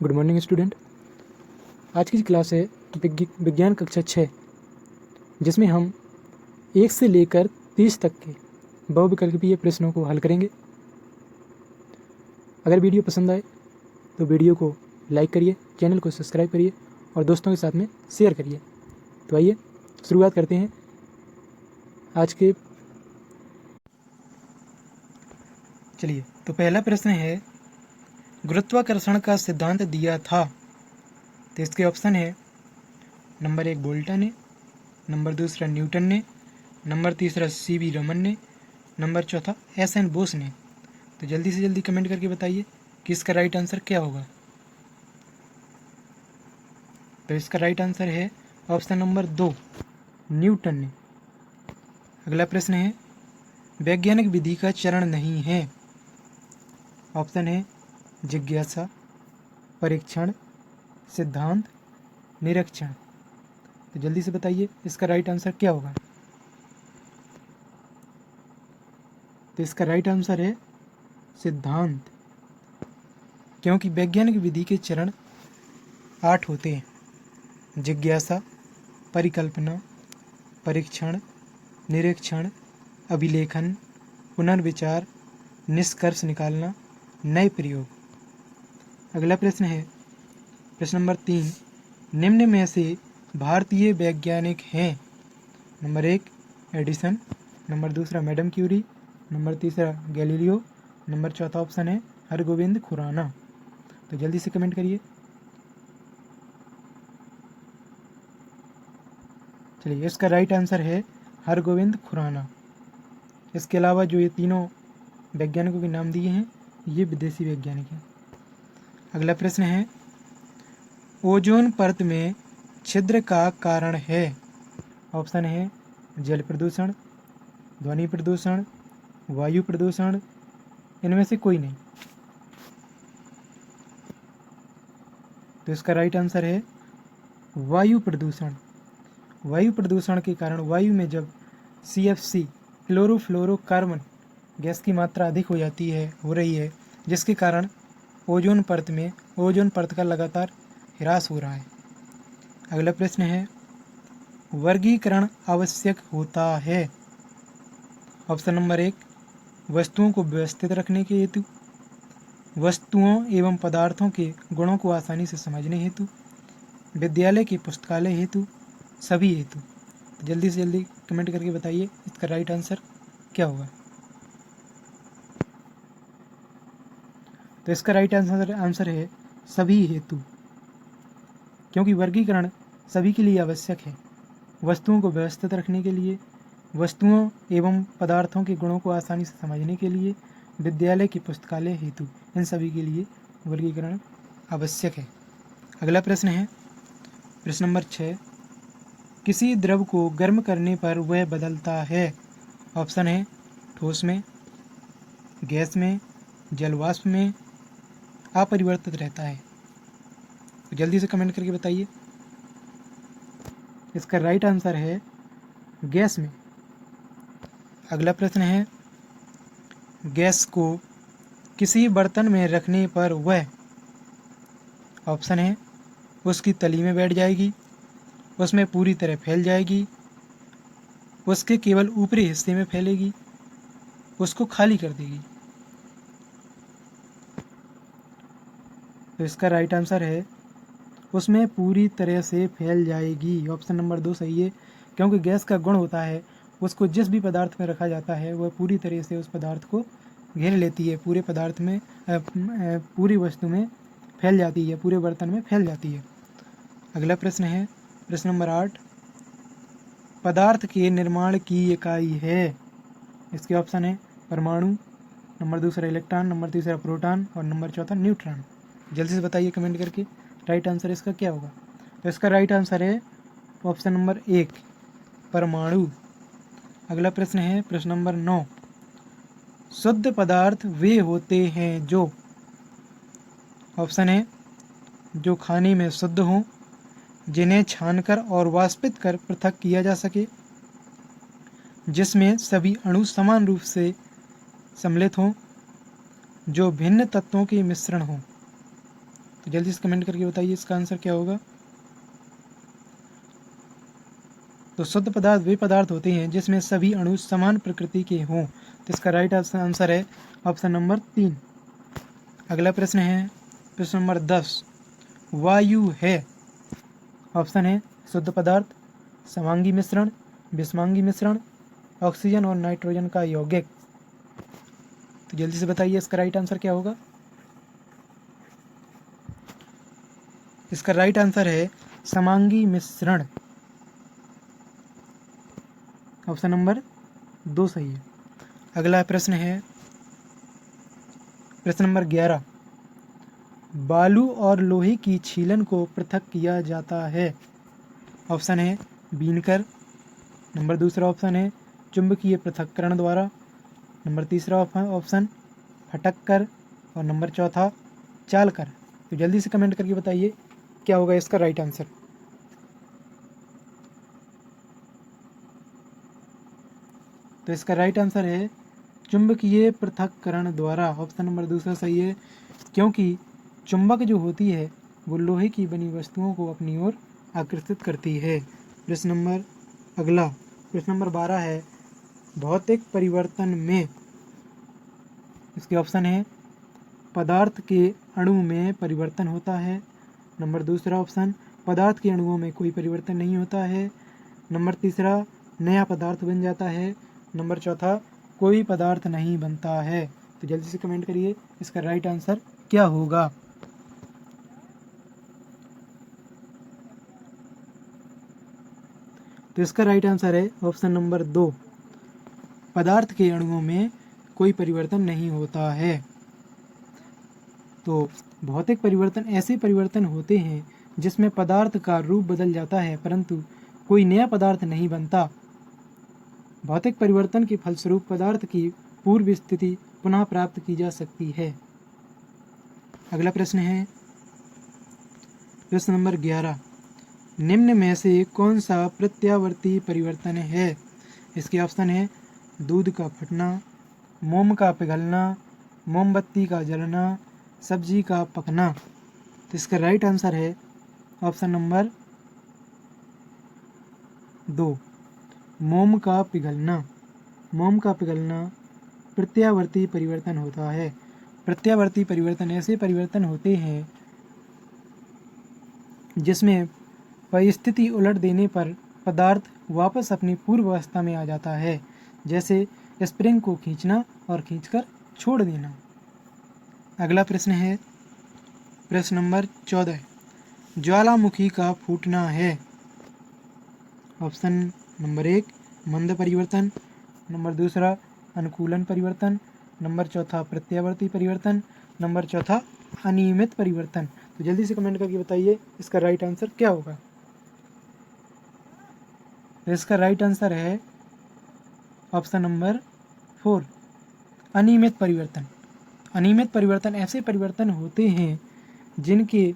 Good morning student. आज की class है विज्ञान कक्षा 6, जिसमें हम 1 से लेकर 30 तक के बहुविकल्पीय प्रश्नों को हल करेंगे। अगर वीडियो पसंद आए तो वीडियो को लाइक करिए, चैनल को सब्सक्राइब करिए और दोस्तों के साथ में शेयर करिए। तो आइए शुरुआत करते हैं आज के। चलिए, तो पहला प्रश्न है, गुरुत्वाकर्षण का सिद्धांत दिया था। तो इसके ऑप्शन है नंबर 1 बोल्टन ने, नंबर 2 न्यूटन ने, नंबर 3 सीवी रमन ने, नंबर 4 एस.एन. बोस ने। तो जल्दी से जल्दी कमेंट करके बताइए कि इसका राइट आंसर क्या होगा। तो इसका राइट आंसर है ऑप्शन नंबर 2 न्यूटन ने। अगला प्रश्न है, वैज्ञानिक विधि का चरण नहीं है। ऑप्शन है जिज्ञासा, परीक्षण, सिद्धांत, निरीक्षण। तो जल्दी से बताइए इसका राइट आंसर क्या होगा। तो इसका राइट आंसर है सिद्धांत, क्योंकि वैज्ञानिक विधि के चरण 8 होते हैं: जिज्ञासा, परिकल्पना, परीक्षण, निरीक्षण, अभिलेखन, पुनर्विचार, निष्कर्ष निकालना, नए प्रयोग। अगला प्रश्न है प्रश्न नंबर 3, निम्न में से भारतीय वैज्ञानिक हैं। Number 1 Edison, number 2 madam Curie, number 3 Galileo, number 4 option है हरगोविंद खुराना। तो जल्दी से कमेंट करिए। चलिए, इसका राइट आंसर है हरगोविंद खुराना। इसके अलावा जो ये तीनों वैज्ञानिकों के नाम दिए हैं, ये विदेशी वैज्ञानिक हैं। अगला प्रश्न है, ओजोन परत में छिद्र का कारण है। ऑप्शन है जल प्रदूषण, ध्वनि प्रदूषण, वायु प्रदूषण, इनमें से कोई नहीं। तो इसका राइट आंसर है वायु प्रदूषण। वायु प्रदूषण के कारण वायु में जब CFC क्लोरोफ्लोरोकार्बन गैस की मात्रा अधिक हो रही है, जिसके कारण ओजोन परत का लगातार ह्रास हो रहा है। अगला प्रश्न है, वर्गीकरण आवश्यक होता है। ऑप्शन नंबर 1 वस्तुओं को व्यवस्थित रखने के हेतु, वस्तुओं एवं पदार्थों के गुणों को आसानी से समझने हेतु, विद्यालय के पुस्तकालय हेतु, सभी हेतु। तो जल्दी से जल्दी कमेंट करके बताइए इसका राइट आंसर क्या होगा। तो इसका राइट आंसर है सभी हेतु, क्योंकि वर्गीकरण सभी के लिए आवश्यक है। वस्तुओं को व्यवस्थित रखने के लिए, वस्तुओं एवं पदार्थों के गुणों को आसानी से समझने के लिए, विद्यालय की पुस्तकालय हेतु, इन सभी के लिए वर्गीकरण आवश्यक है। अगला प्रश्न है प्रश्न नंबर 6, किसी द्रव को गर्म करने पर वह बदलता है। ऑप्शन है ठोस में, गैस में, जलवाष्प में, अपरिवर्तित रहता है। तो जल्दी से कमेंट करके बताइए। इसका राइट आंसर है गैस में। अगला प्रश्न है, गैस को किसी बर्तन में रखने पर वह, ऑप्शन है उसकी तली में बैठ जाएगी, उसमें पूरी तरह फैल जाएगी, उसके केवल ऊपरी हिस्से में फैलेगी, उसको खाली कर देगी। तो इसका राइट आंसर है उसमें पूरी तरह से फैल जाएगी। ऑप्शन नंबर 2 सही है, क्योंकि गैस का गुण होता है उसको जिस भी पदार्थ में रखा जाता है वह पूरी तरह से उस पदार्थ को घेर लेती है, पूरे पदार्थ में पूरी वस्तु में फैल जाती है, पूरे बर्तन में फैल जाती है। अगला प्रश्न है प्रश्न नंबर 8, पदार्थ के निर्माण की इकाई है। इसके ऑप्शन है परमाणु, नंबर 2 इलेक्ट्रॉन, नंबर 3 प्रोटॉन और नंबर 4 न्यूट्रॉन। जल्दी से बताइए कमेंट करके राइट आंसर इसका क्या होगा। तो इसका राइट आंसर है ऑप्शन नंबर 1 परमाणु। अगला प्रश्न है प्रश्न नंबर 9, शुद्ध पदार्थ वे होते हैं जो, ऑप्शन है जो खाने में शुद्ध हों, जिन्हें छानकर और वाष्पित कर पृथक किया जा सके, जिसमें सभी अणु समान रूप से सम्मिलित हों, जो भिन्न तत्वों के मिश्रण हों। तो जल्दी से कमेंट करके बताइए इसका आंसर क्या होगा। तो शुद्ध पदार्थ वे पदार्थ होते हैं जिसमें सभी अणु समान प्रकृति के हों। तो इसका राइट आंसर है ऑप्शन नंबर 3। अगला प्रश्न है प्रश्न नंबर 10। वायु है, ऑप्शन है शुद्ध पदार्थ, समांगी मिश्रण, विषमांगी मिश्रण, ऑक्सीजन और नाइट्रोजन का यौगिक। तो जल्दी से बताइए इसका राइट आंसर क्या होगा। इसका राइट आंसर है समांगी मिश्रण, ऑप्शन नंबर 2 सही है। अगला प्रश्न है प्रश्न नंबर 11। बालू और लोहे की छीलन को पृथक किया जाता है। ऑप्शन है बीनकर, नंबर दूसरा ऑप्शन है चुंबकीय पृथक्करण द्वारा, नंबर तीसरा ऑप्शन फटक कर और नंबर चौथा चाल कर। तो जल्दी से कमेंट करके बताइए क्या होगा इसका राइट आंसर। तो इसका राइट आंसर है चुंबकीय पृथक्करण द्वारा, ऑप्शन नंबर दूसरा सही है, क्योंकि चुंबक जो होती है वो लोहे की बनी वस्तुओं को अपनी ओर आकर्षित करती है। प्रश्न नंबर अगला प्रश्न नंबर 12 है भौतिक परिवर्तन में। इसके ऑप्शन है पदार्थ के अणु में परिवर्तन होता है, नंबर दूसरा ऑप्शन पदार्थ के अणुओं में कोई परिवर्तन नहीं होता है, नंबर तीसरा नया पदार्थ बन जाता है, नंबर चौथा कोई पदार्थ नहीं बनता है। तो जल्दी से कमेंट करिए इसका राइट आंसर क्या होगा। तो इसका राइट आंसर है ऑप्शन नंबर 2, पदार्थ के अणुओं में कोई परिवर्तन नहीं होता है। तो भौतिक परिवर्तन ऐसे परिवर्तन होते हैं जिसमें पदार्थ का रूप बदल जाता है परंतु कोई नया पदार्थ नहीं बनता। भौतिक परिवर्तन के फलस्वरूप पदार्थ की पूर्व स्थिति पुनः प्राप्त की जा सकती है। अगला प्रश्न है प्रश्न नंबर 11। निम्न में से कौन सा प्रत्यावर्ती परिवर्तन है। इसके ऑप्शन है दूध का फटना, मोम का पिघलना, मोमबत्ती का जलना, सब्जी का पकना। तो इसका राइट आंसर है ऑप्शन नंबर 2, मोम का पिघलना। मोम का पिघलना प्रत्यावर्ती परिवर्तन होता है। प्रत्यावर्ती परिवर्तन ऐसे परिवर्तन होते हैं जिसमें परिस्थिति उलट देने पर पदार्थ वापस अपनी पूर्व अवस्था में आ जाता है, जैसे स्प्रिंग को खींचना और खींचकर छोड़ देना। अगला प्रश्न है प्रश्न नंबर 14। ज्वालामुखी का फूटना है। ऑप्शन नंबर 1 मंद परिवर्तन, नंबर दूसरा अनुकूलन परिवर्तन, नंबर चौथा प्रत्यावर्ती परिवर्तन, नंबर चौथा अनियमित परिवर्तन। तो जल्दी से कमेंट करके बताइए इसका राइट आंसर क्या होगा। तो इसका राइट आंसर है ऑप्शन नंबर 4 अनियमित परिवर्तन। अनियमित परिवर्तन ऐसे परिवर्तन होते हैं जिनके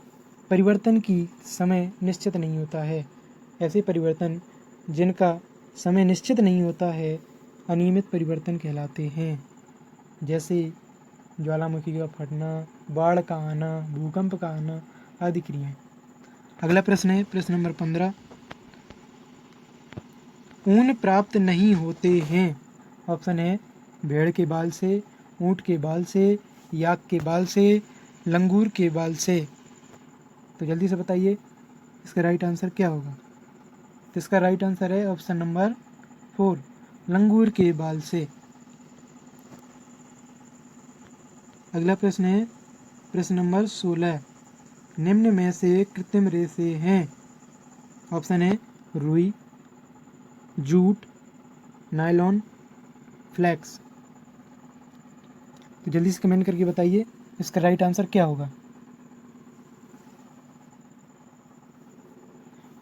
परिवर्तन की समय निश्चित नहीं होता है। ऐसे परिवर्तन जिनका समय निश्चित नहीं होता है अनियमित परिवर्तन कहलाते हैं, जैसे ज्वालामुखी का फटना, बाढ़ का आना, भूकंप का आना आदि क्रियाएं। अगला प्रश्न है प्रश्न नंबर 15। ऊन प्राप्त नहीं होते हैं। ऑप्शन है भेड़ के बाल से, ऊँट के बाल से, याक के बाल से, लंगूर के बाल से। तो जल्दी से बताइए इसका राइट आंसर क्या होगा। तो इसका राइट आंसर है ऑप्शन नंबर 4 लंगूर के बाल से। अगला प्रश्न है प्रश्न नंबर 16। निम्न में से कृत्रिम रेशे हैं। ऑप्शन है रुई, जूट, नायलॉन, फ्लैक्स। तो जल्दी से कमेंट करके बताइए इसका राइट आंसर क्या होगा।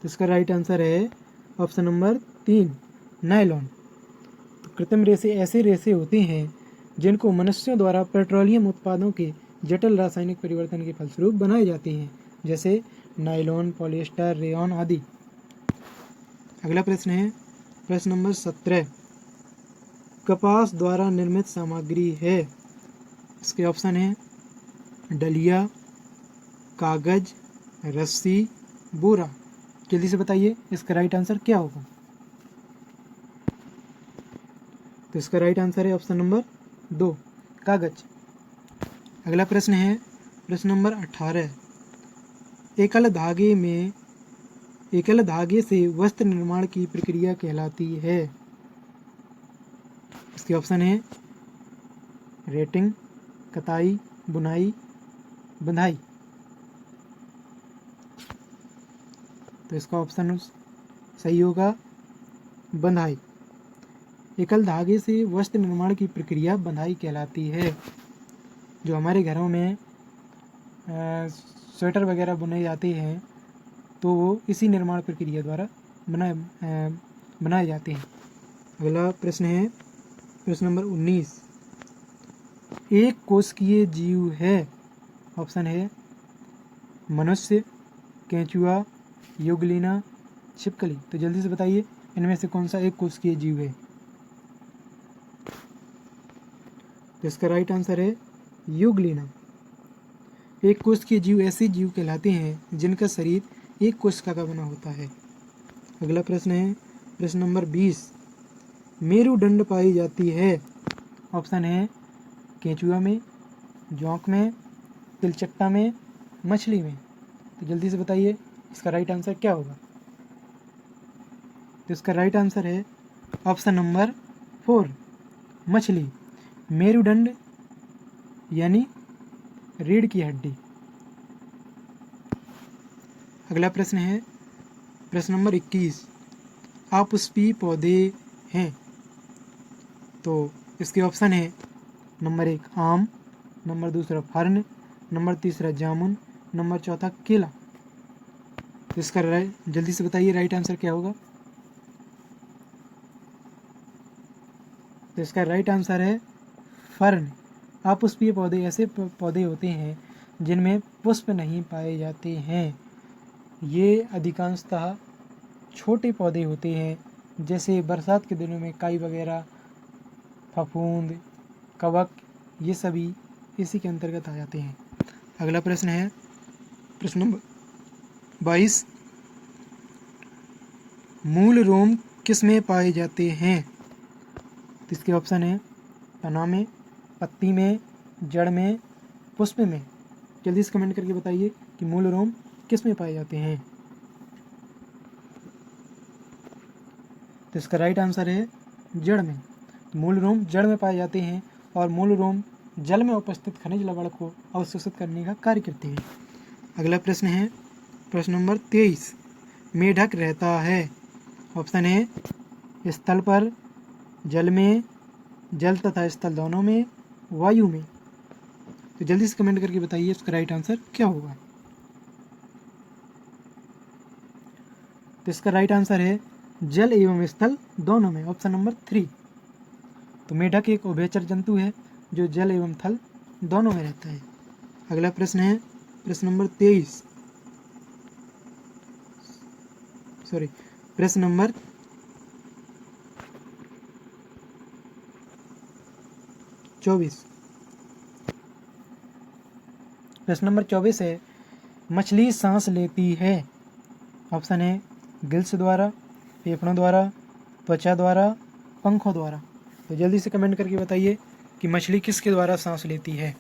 तो इसका राइट आंसर है ऑप्शन नंबर 3 नायलॉन। तो कृत्रिम रेशे ऐसे रेशे होते हैं जिनको मनुष्यों द्वारा पेट्रोलियम उत्पादों के जटिल रासायनिक परिवर्तन के फलस्वरूप बनाए जाते हैं, जैसे नायलॉन, पॉलिएस्टर, रेयॉन आदि। अगला प्रश्न है प्रश्न नंबर 17। कपास द्वारा निर्मित सामग्री है। इसके ऑप्शन है डलिया, कागज, रस्सी, बोरा। जल्दी से बताइए इसका राइट आंसर क्या होगा। तो इसका राइट आंसर है ऑप्शन नंबर 2, कागज। अगला प्रश्न है प्रश्न नंबर 18। एकल धागे से वस्त्र निर्माण की प्रक्रिया कहलाती है। इसके ऑप्शन है रेटिंग, कताई, बुनाई, बंधाई। तो इसका ऑप्शन सही होगा बंधाई। एकल धागे से वस्त्र निर्माण की प्रक्रिया बंधाई कहलाती है। जो हमारे घरों में स्वेटर वगैरह बुने जाते हैं तो वो इसी निर्माण प्रक्रिया द्वारा बनाए जाते हैं। अगला प्रश्न है प्रश्न नंबर 19। एक कोशिकीय जीव है। ऑप्शन है मनुष्य, केंचुआ, युगलिना, छिपकली। तो जल्दी से बताइए इनमें से कौन सा एक कोशिकीय जीव है। तो इसका राइट आंसर है युगलिना। एक कोशिकीय जीव ऐसे जीव कहलाते हैं जिनका शरीर एक कोशिका का बना होता है। अगला प्रश्न है प्रश्न नंबर 20। मेरुदंड पाई जाती है। ऑप्शन है केंचुआ में, जोंक में, तिलचट्टा में, मछली में। तो जल्दी से बताइए इसका राइट आंसर क्या होगा। तो इसका राइट आंसर है ऑप्शन नंबर 4, मछली। मेरुदंड यानी रीढ़ की हड्डी। अगला प्रश्न है प्रश्न नंबर 21। अपुष्पीय पौधे हैं। तो इसके ऑप्शन है नंबर 1 आम, नंबर 2 फर्न, नंबर 3 जामुन, नंबर 4 केला। तो इसका जल्दी से बताइए राइट आंसर क्या होगा। तो इसका राइट आंसर है फर्न। अपुष्पीय पौधे ऐसे पौधे होते हैं जिनमें पुष्प नहीं पाए जाते हैं। ये अधिकांशतः छोटे पौधे होते हैं, जैसे बरसात के दिनों में काई वगैरह, फफूंद, कवक, ये सभी इसी के अंतर्गत आ जाते हैं। अगला प्रश्न है प्रश्न नंबर 22। मूल रोम किस में पाए जाते हैं। तो इसके ऑप्शन है तना में, पत्ती में, जड़ में, पुष्प में। जल्दी से कमेंट करके बताइए कि मूल रोम किस में पाए जाते हैं। तो इसका राइट आंसर है जड़ में। मूल रोम जड़ में पाए जाते हैं और मूल रोम जल में उपस्थित खनिज लवण को अवशोषित करने का कार्य करते हैं। अगला प्रश्न है प्रश्न नंबर 23। मेढक रहता है। ऑप्शन है स्थल पर, जल में, जल तथा स्थल दोनों में, वायु में। तो जल्दी से कमेंट करके बताइए इसका राइट आंसर क्या होगा। तो इसका राइट आंसर है जल एवं स्थल दोनों में, ऑप्शन नंबर 3। तो मेढक एक उभयचर जंतु है जो जल एवं थल दोनों में रहता है। अगला प्रश्न है प्रश्न नंबर 23। प्रश्न नंबर 24। प्रश्न नंबर 24 है मछली सांस लेती है। ऑप्शन है गिल्स द्वारा, फेफड़ों द्वारा, त्वचा द्वारा, पंखों द्वारा। तो जल्दी से कमेंट करके बताइए कि मछली किसके द्वारा सांस लेती है।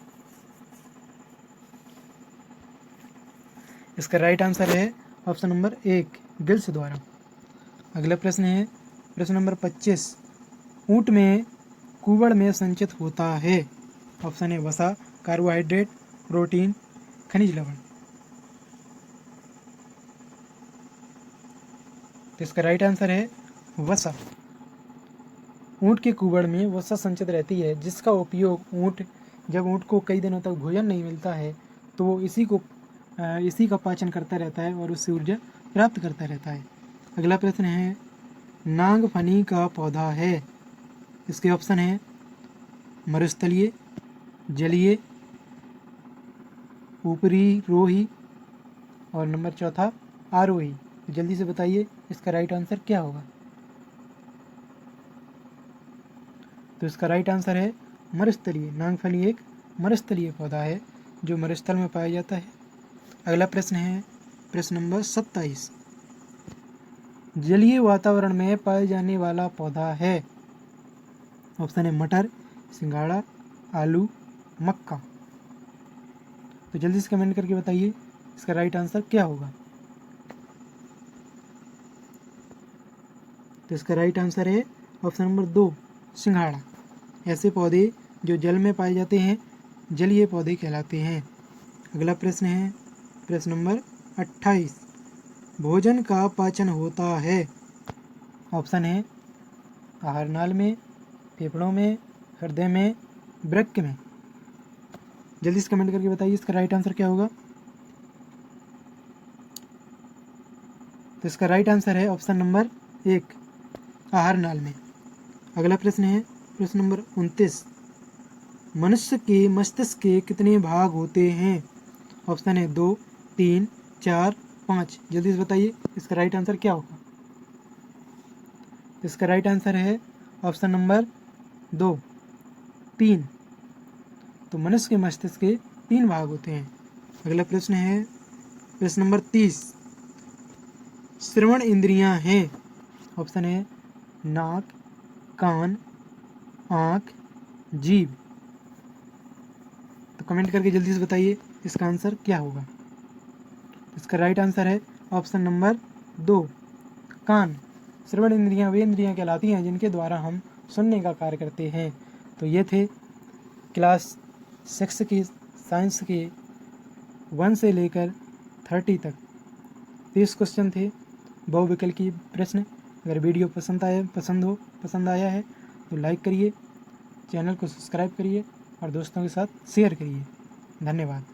इसका राइट आंसर है ऑप्शन नंबर 1, गिल्स द्वारा। अगला प्रश्न है प्रश्न नंबर 25। ऊँट में कुबड़ में संचित होता है। ऑप्शन है वसा, कार्बोहाइड्रेट, प्रोटीन, खनिज लवण। तो इसका राइट आंसर है वसा। ऊँट के कुबड़ में वसा संचित रहती है, जिसका उपयोग जब ऊँट को कई दिनों तक भोजन नहीं मिलता है तो वो इसी का पाचन करता रहता है और उससे ऊर्जा प्राप्त करता रहता है। अगला प्रश्न है नागफनी का पौधा है। इसके ऑप्शन है मरुस्थलीय, जलीय, ऊपरी रोही और नंबर 4 आरोही। जल्दी से बताइए इसका राइट आंसर क्या होगा। तो इसका राइट आंसर है मरुस्थलीय। नागफनी एक मरुस्थलीय पौधा है जो मरुस्थल में पाया जाता है। अगला प्रश्न है प्रश्न नंबर 27। जलीय वातावरण में पाए जाने वाला पौधा है। ऑप्शन है मटर, सिंघाड़ा, आलू, मक्का। तो जल्दी से कमेंट करके बताइए इसका राइट आंसर क्या होगा। तो इसका राइट आंसर है ऑप्शन नंबर 2, सिंघाड़ा। ऐसे पौधे जो जल में पाए जाते हैं जलीय पौधे कहलाते हैं। अगला प्रश्न है प्रश्न नंबर 28। भोजन का पाचन होता है। ऑप्शन है आहार नाल में, फेफड़ों में, हृदय में, वृक्क में। जल्दी से कमेंट करके बताइए इसका राइट आंसर क्या होगा। तो इसका राइट आंसर है ऑप्शन नंबर 1, आहार नाल में। अगला प्रश्न है प्रश्न नंबर 29। मनुष्य के मस्तिष्क के कितने भाग होते हैं। ऑप्शन है 2, 3, 4, 5। जल्दी से बताइए इसका राइट आंसर क्या होगा। इसका राइट आंसर है ऑप्शन नंबर 2, 3। तो मनुष्य के मस्तिष्क के 3 भाग होते हैं। अगला प्रश्न है प्रश्न नंबर 30। श्रवण इंद्रियां हैं। ऑप्शन है नाक, कान, आँख, जीभ। तो कमेंट करके जल्दी से बताइए इसका आंसर क्या होगा। इसका राइट आंसर है ऑप्शन नंबर 2, कान। श्रवण इंद्रियां वे इंद्रियां कहलाती हैं जिनके द्वारा हम सुनने का कार्य करते हैं। तो ये थे क्लास 6 के साइंस के 1 से लेकर 30 तक 30 क्वेश्चन थे बहुविकल्पीय प्रश्न। अगर वीडियो पसंद आया है तो लाइक करिए, चैनल को सब्सक्राइब करिए और दोस्तों के साथ शेयर करिए। धन्यवाद।